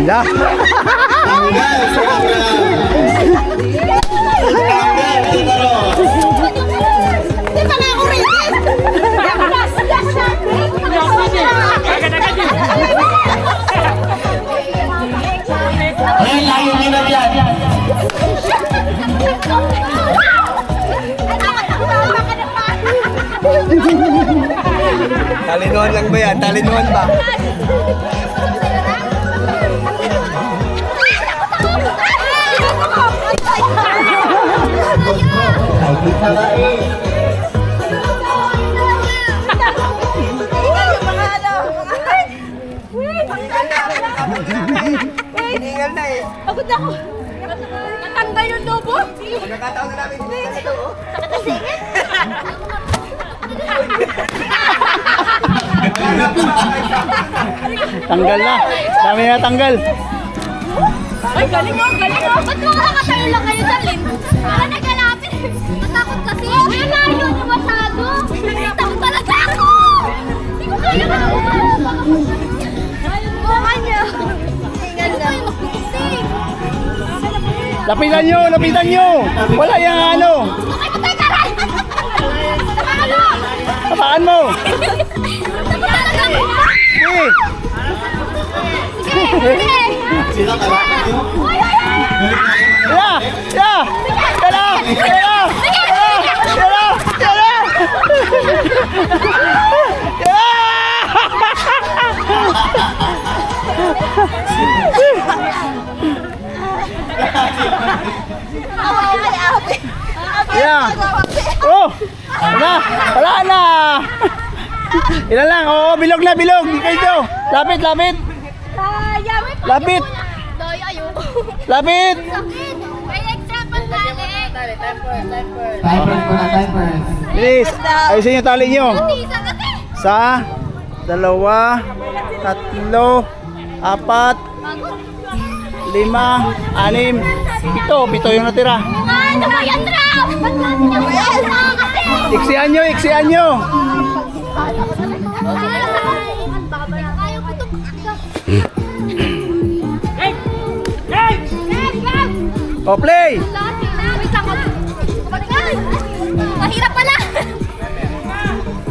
Ala. Talinoan lang ba yan? Talinoan ba? Hiningal na eh. Pagod ako. Natanggal yung lobo. Nagkataon na namin dito sa ito. Nakatasingin. Tanggal na. Dami na tanggal. Ay, galing mo, galing mo. Ba't makakatayo lang kayo sa lin? Para naghanapin. Natakot kasi. Ay, layo niyo matago. Takot talaga ako. Hindi ko kaya na ako. Buka niyo. Tingnan na. Lapitan nyo, lapitan nyo. Wala yung ano. Ay, patay ka rin. Ano? Tapakan mo. Takot talaga ako. Sige. Sige. Sila ka ba? Ay, ay, ay. Ya! Ya! Tara! Tara! Tara! Tara! Ya! Oh! Wala! Wala na! Ilan lang? Oo, bilog na, bilog! Ikaw! Lapit, lapit! Lapit! Doy, ayoko. Lapit! Sakit! May extra pang galing. Timer ko na, timer. Bilis! Ayusin yung tali nyo. Isa kasi. Sa, dalawa, tatlo, apat, Bago. 5, 6, 7 yung natira. Ano ba yan, Raw? Ba't natin yung kasi? Iksihan nyo, iksihan nyo. Ayaw ko ito. O, play! Mahirap pala.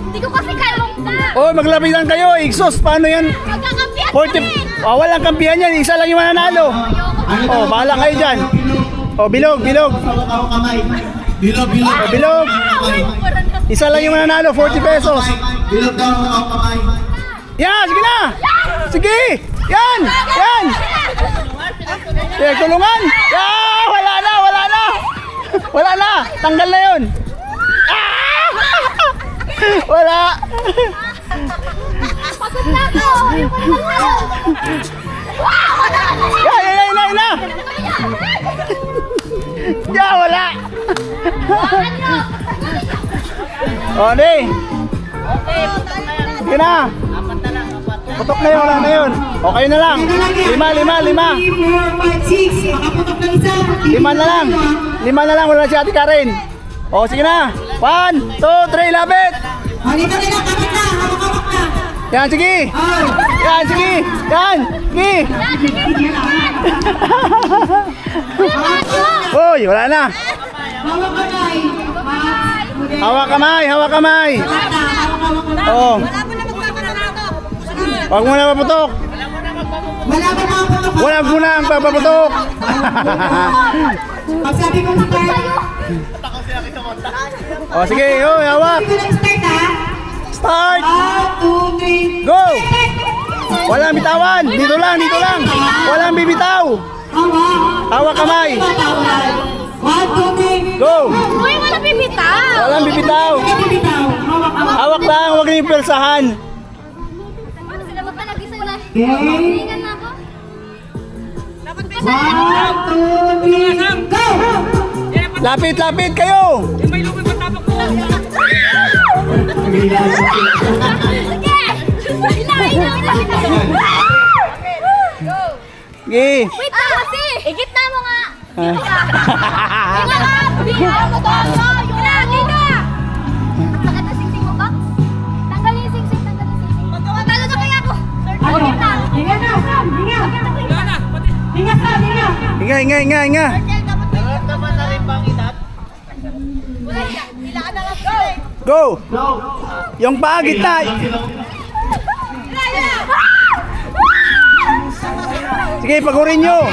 Hindi ko kasi kaya magka. O, maglapitan kayo. Exhaust, paano yan? Magkakampiyan 40, walang kampihan yan. Isa lang yung mananalo. O, bahala kayo dyan. O, bilog, bilog. Hawak kamay. Bilog, bilog. O, bilog. Isa lang yung mananalo, 40 pesos. Bilog daw, hawak kamay. Yan, sige na! Sige! Yan! Yan! Sige, tulungan! Yan! Wala na! Wala na! Wala na! Tanggal na yun! Ah! Wala! Pagod na ako. Yan! Yan! Yan! Yan! Yan! Yan! Wala! O, di! Sige na! Putok na yun, wala na yun. Okay na lang. 5, 5, 5. 5 na lang. 5 na lang, wala si Ate Karen. O, sige na. 1, 2, 3, lapit. Dito na lang, kapit na, hawak-hawak na. Yan, sige. Yan, sige. Yan, sige. Uy, wala na. Hawak kamay. Hawak kamay, hawak kamay. Oo. Huwag mo na maputok. Wala ba mga putok? Wala mo na ang papaputok. Pag sabi ko start, O, sige. Uy, hawak. sabi ko lang start ha. Start. 1, 2, 3. Go. Walang bitawan. Dito lang, dito lang. Walang bibitaw. Hawak. Hawak kamay. 1, 2, 3. Go. Uy, wala bibitaw. Walang bibitaw. Bitaw. Hawak. Hawak lang, huwag niyo persahan. Paano sila magkalagi sila? Okay. Tingnan na ako. 1, 2, 3. Go! Lapit, lapit kayo. Sige! Sige. Wait lang kasi! Igitna mo nga! Ah. Bigyan mo to! Yung lagi na! Ang sakit na singsing mo ba? Tanggalin yung singsing, tanggalin yung singsing. Matalo na kaya ako! Ano? Hinga na, Sam. Hinga. Wala na! Inga. Go! Yung paa, gitna. Sige, pagurin nyo.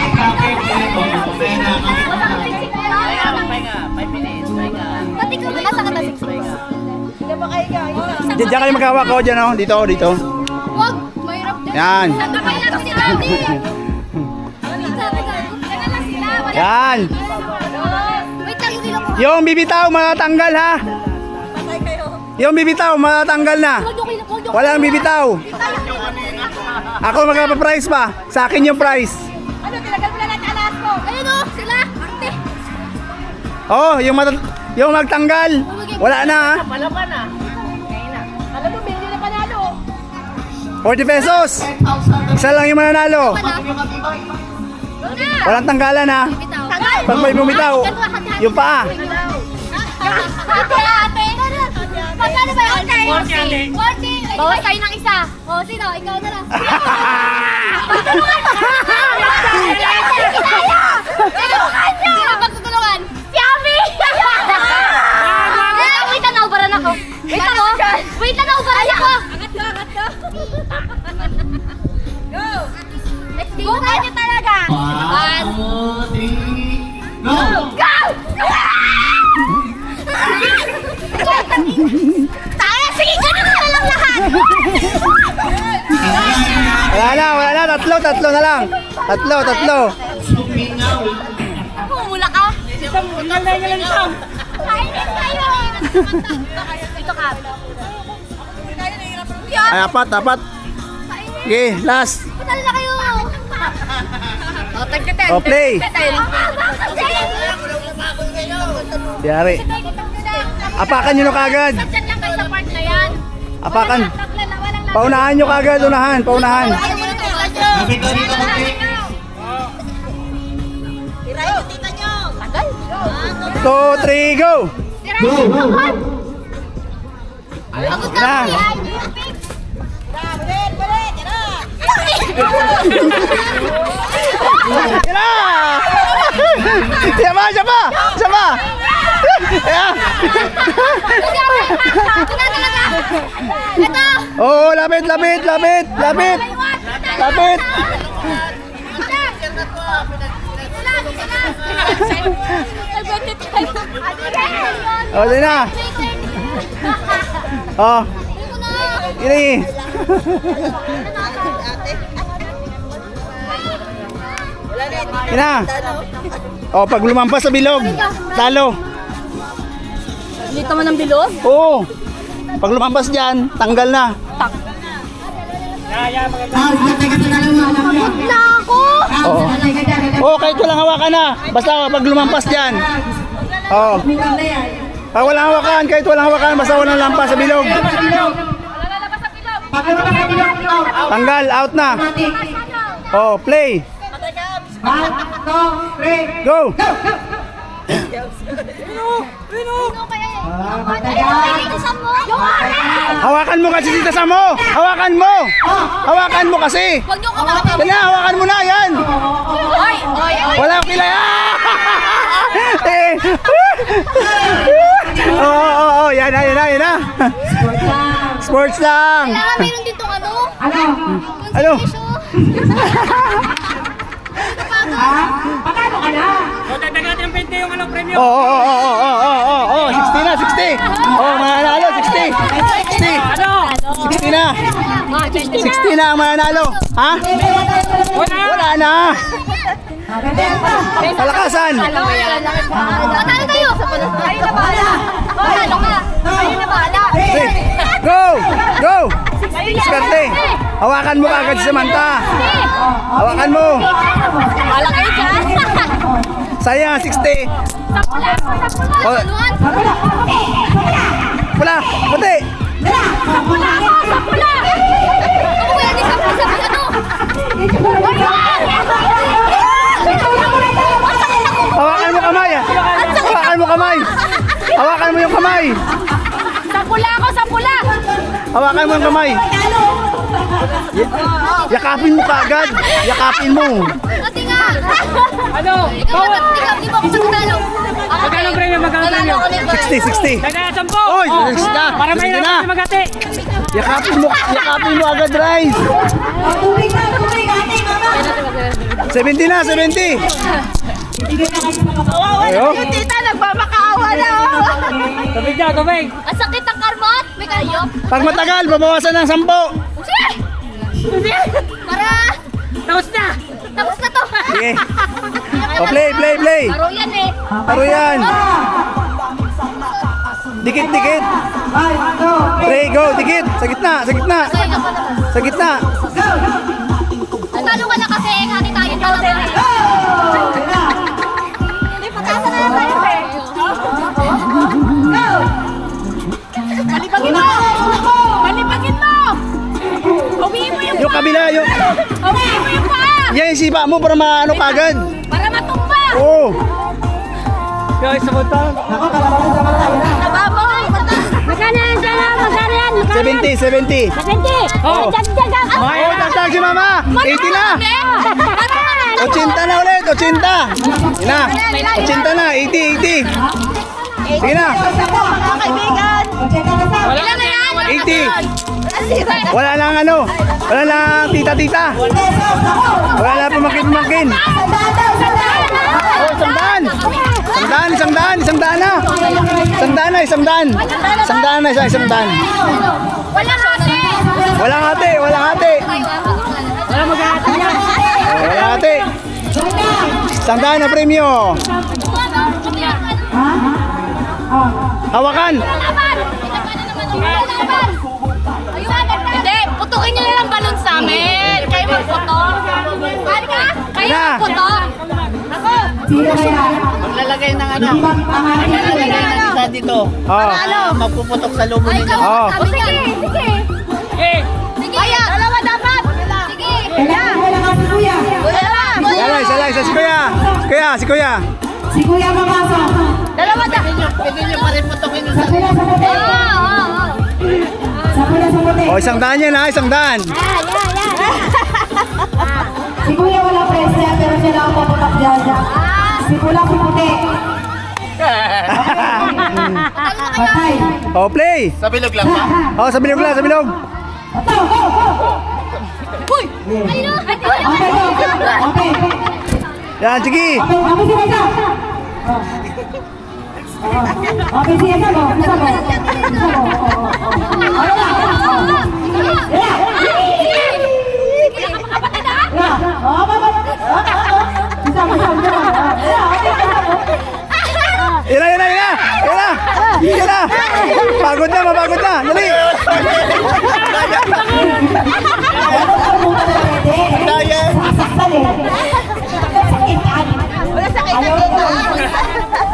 Pati ko na sa kata 6. Diyan kayo magkawak ko dyan, oh. Dito. Wag, mahirap din. Yan. Nagkamay lang si Daddy. Yan na lang sila. Wala. Yan. Wait lang, hindi lang ko. Yung bibitaw, matatanggal ha. Yung bibitaw, matatanggal na. Walang bibitaw. Ako magpaprice pa. Sa akin yung price. Ano, talagal mo lang ang alas ko. Ayun o, sila. Arte. Oh, yung magtanggal. Wala na ha. Malaban ah. Ngayon na. Alam mo, hindi na panalo. 40 pesos. Isa lang yung mananalo. Walang tanggalan ha. Tagal. Pag may bumitaw, yung paa. Ate. Magkano ba yun? 40. Bawas tayo ng isa. O, sino? Ikaw na lang. Pagtulungan mo! Sino pagtutulungan? Si Abby! Wait lang, naubaran ako. Wait lang, naubaran ako. Angat ka. Go! Let's go! Bukan niyo talaga. 1, 2, 3, go! Go! Tayo, sige, ganun na lang lahat. Wala na. Tatlo na lang. Tatlo. Humula ka. Kainis kayo. Ito ka. Ay, apat. Sige, last. Patalo na kayo. Oh, play. Yari. Apakan nyo na kagad. Diyan lang kayo sa part na yan. Apakan. Walang Paunahan nyo kagad. Paunahan. Kapit ko dito, kapit. Tiray yung tita nyo. Tagal. 2, 3, go. Go! Pagod Na. na po yan. Tira! Siya pa! Ayan. Ito. Oo, lapit. O, din na. Oh, ini. Ina. Oh, pag lumampas sa bilog, talo. Dito mo ng bilog? Oo. Pag lumampas diyan, tanggal na. Na ako! Oo. Oh, kahit walang hawakan na. Basta pag lumampas diyan. Oo. Pag walang hawakan, kahit walang hawakan, basta walang lampas sa bilog. Tanggal, out na. Oh, play. Go. Hawakan mo kasi dito sa mo. Hawakan mo kasi. Huwag niyo kumakapit. Yan na, hawakan mo na yan. Oy! Wala akong kilay. Oo, yan na. Sports lang. Kailangan meron dito ano? Ano? Patalo ka na. O, dagdagan natin ng 20 yung premyo. Oo. 60 na, 60. Oh, mananalo, 60. 60 na. 60 na ang mananalo. Ha? Wala na. Palakasan. Matalo tayo! Ayun na bahala! Matalo ka! Ayun na bahala! Go! Diskarte. Hawakan mo kagad si Samantha. Hawakan mo. Bahala kayo dyan! Sayang, 60. Sapula! Oh. Pula, puti. Sapula! Ako kaya di sapula ano? Hawakan mo kamay. Hawakan mo yung kamay. Sapula ako! Sapula! Hawakan mo yung kamay. Yakapin mo kagad. Yakapin mo. Pati nga! Ano? Ikaw, di ba ako magdalo? Magkano premyo? Magkano premyo? 60. Dagdagan 10. Oy, alis na. Para may Sige na. naman magati. Yakapin mo agad, Rice. 70 na, 70. Ayo. Yung tita, nagmamakaawa na. Tubig daw, tubig. Ang sakit ng karmot. May kayo. Pag matagal, babawasan ng 10. Para. Tapos na. Tapos na to. Sige. O, play. Paro yan eh. Paro yan. Dikit. Play, go, dikit. Sa gitna. Kaya ka pa naman. Sa gitna. Natalo ka na kasi. Hati tayo dalawa. Hindi, pagkasa na lang tayo eh. Palipagin mo! Palipagin mo! Uwiin mo yung Yung kabila, yung... Uwiin mo yung paa! Yan yung sipa mo para maano kagad. Para matumba! Oo. Guys, sabot to. Nababaw! Magkano yan dyan? Magkano yan? 70. 70! Oh. Dagdagan! Oh, tagtag si mama. 80 na. 80 na ulit, 80. Yun na. 80 na, 80. Sige na. Kaibigan! Ilan na yan? 80. Wala lang ano. Wala lang tita. Wala lang pamangkin. Oh, 100. 100 na. Walang ate! Walang ate. Wala mag-ati yan. Wala ate. 100 na premyo. Hawakan. Hindi, putukin nyo na lang balon sa amin. Kayo magputok. Halika, kayo Na. magputok. Ako. Maglalagay ng ano? Maglalagay ng isa dito. Oh. Magpuputok sa lubo Ay, ninyo. ikaw. Oh. Sige. Sige. Sige. Dalawa dapat. Sige. Kuya. Isa lang. Si kuya. Si Kuya papasok. Dalawa dapat. Pwede nyo pa rin putokin yung sa Sa puti. Sa pula sa puti. Oh, 100 yan ha, 100. Si Kuya wala presya pero siya lang ang paputak dyan. Si pula si puti. Patay. Oh, play. Sa bilog lang ba? Oh, sa bilog. Go. Uy! Ayun o! Okay, go. Okay. Yan, sige. Okay si Reza. Okay si Reza mo. Isa mo. Sige, makapatid ha? Yan na. Pagod na. Dali. Wala sakit na dito.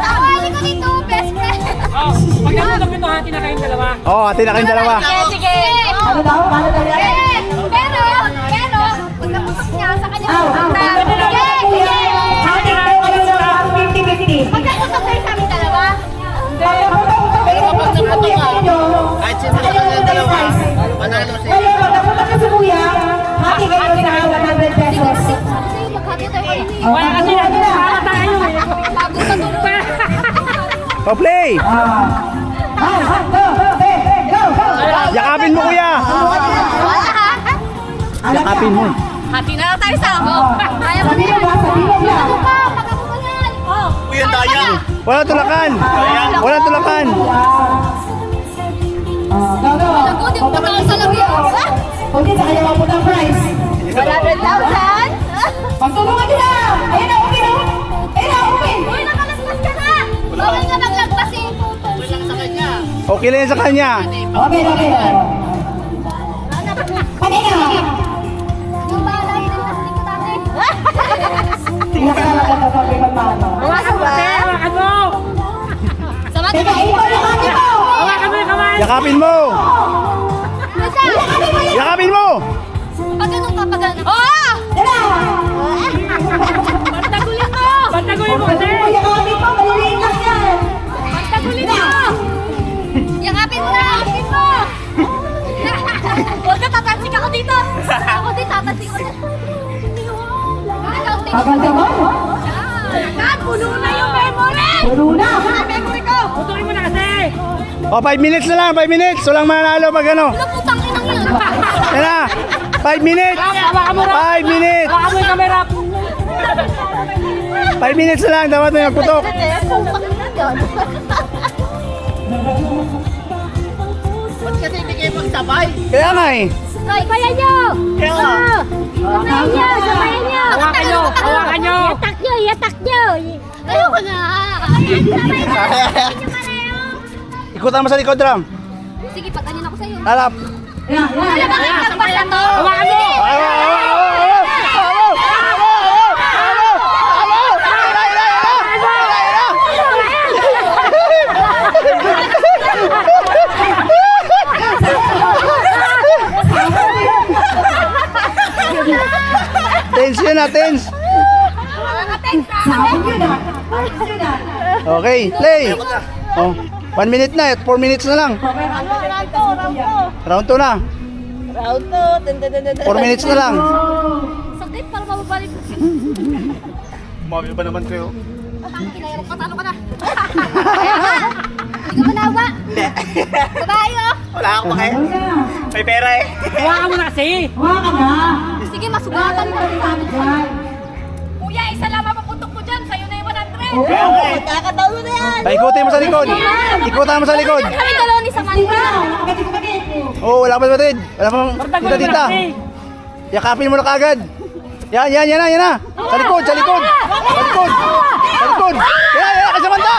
Tawali ko dito, best friend. Oh, pag naputok ito, hati na kayong dalawa. Oh, atin na kayong dalawa. Sige. Ano daw? Paano daw yan? Pero, pag naputok niya sa kanya, sige. Hati kayo kayo ng 50-50. Pag naputok kayo sa aming dalawa, Pero kapag naputok ka, kahit sino ka ng dalawa, panalo siya. Kaya pag napunta ka sa Kuya, hati kayo sa 100 pesos. kasi maghati tayo kayo ni. Wala kasi na. Para tayo eh. Bago sa tulog. Oh, play. Go! Yakapin mo, kuya. Wala ha? Yakapin mo. Hati na lang tayo sa ako. Kaya mo na Sabi yan. mo ba? Sabi mo ba? Ako pa, pag ako pa yan. Oh. Kuya Dayang. Wala tulakan. Go! Ako, di mo pa ako sa lagi. Pwede sa kanya mapot ang prize. 100,000? Pagtulungan nyo na! Ayun na, okay na! Ayun na, okay! Uy, nakalaspas ka na. Bawal nga maglagpas eh. Okay lang yan sa kanya. Okay. Kanina! Yung bahala yun ang plastic ko dati. Tingnan ka na lang ito pag paano. Hawakan mo, te. Hawakan mo. Sama Teka, ikaw yung hati mo! Hawakan mo yung kamay. Yakapin mo. Yakapin mo. Pag ano ka, pag ano. Oo! Tara! Pantagulin mo! Pantagulin mo kasi. Kuya kami po, maliliit lang yan! Pantagulin mo! Yakapin mo na! Yakapin mo! Huwag ka, tatansik ako dito! Ako din, tatansik ako dito! Ikaw, te. Agad naman. Agad, puno na yung memory! Puno na. Memory ko! Putukin mo na kasi. O, 5 minutes na lang, 5 minutes. Walang manalo pag ano. Ano putang inang yun? Yan na. 5 minutes. Hawakan mo na. 5 minutes. Hawakan mo yung camera. 5 minutes na lang. Dapat may magputok. Ba't kasi hindi kayo magsabay? Kaya nga eh. Kaya nyo! Kaya nga. Sabayan nyo! Sabayan nyo! Hawakan nyo. Hawakan nyo. Yatak nyo! Yatak nyo! Ayoko na! Sabayan nyo pareho! Ikutan mo sa likod, Ram. Sige, patanin ako sa'yo. Harap. Yan, yan. Alam ba kayo tapos na to? Hawakan mo. Tense yun na, tense. Sabi nyo na. Ayos nyo na. Okay, play. Oh, 1 minute na, 4 minutes na lang. Round 2 na. Round 2. 4 minutes na lang. Sakit para mababalik. Umabi ba naman kayo? Kinayarong ka, talo ka na. Hindi ka manawa. Hindi. Babae oh. Wala akong pake. Ayos na. May pera eh. Hawakan mo na kasi. Hawakan na. Sige, masugatan mo. Yan. Kuya, isa lang mapaputok mo dyan. Sa'yo na yung 100. Oo. Kakatawa na yan. Ay, ikutin mo sa likod. Ikutan mo sa likod. Kami dalawa ni Samantha. Ikaw, nakapatid-kapatid. Oo, wala pa batid. Wala pang Partagol mo tita-tita. na kasi. Yakapin mo na kagad. Yan na. Sa likod. Sa likod. Sa likod. Sa likod. Yan, Kasamanta.